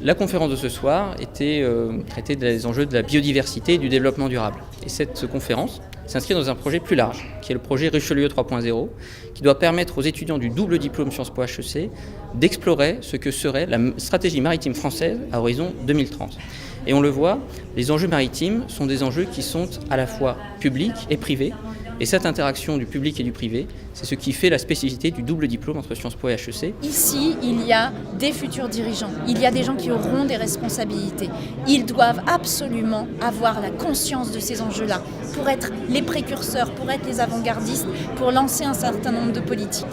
La conférence de ce soir était traitée des enjeux de la biodiversité et du développement durable. Et cette conférence s'inscrit dans un projet plus large, qui est le projet Richelieu 3.0, qui doit permettre aux étudiants du double diplôme Sciences Po HEC d'explorer ce que serait la stratégie maritime française à horizon 2030. Et on le voit, les enjeux maritimes sont des enjeux qui sont à la fois publics et privés. Et cette interaction du public et du privé, c'est ce qui fait la spécificité du double diplôme entre Sciences Po et HEC. Ici, il y a des futurs dirigeants, il y a des gens qui auront des responsabilités. Ils doivent absolument avoir la conscience de ces enjeux-là pour être les précurseurs, pour être les avant-gardistes, pour lancer un certain nombre de politiques.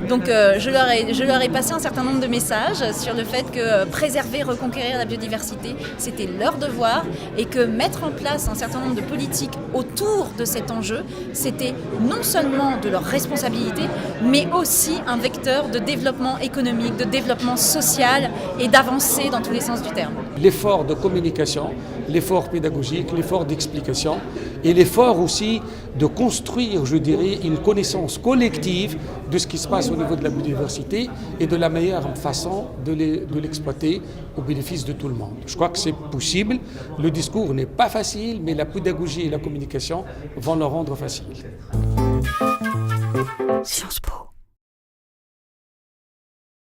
Donc je leur ai passé un certain nombre de messages sur le fait que préserver, reconquérir la biodiversité, c'était leur devoir et que mettre en place un certain nombre de politiques autour de cet enjeu, c'était non seulement de leur responsabilité, mais aussi un vecteur de développement économique, de développement social et d'avancée dans tous les sens du terme. L'effort de communication, l'effort pédagogique, l'effort d'explication et l'effort aussi de construire, je dirais, une connaissance collective de ce qui se passe au niveau de la biodiversité et de la meilleure façon de l'exploiter au bénéfice de tout le monde. Je crois que c'est possible. Le discours n'est pas facile, mais la pédagogie et la communication vont le rendre facile. Sciences Po.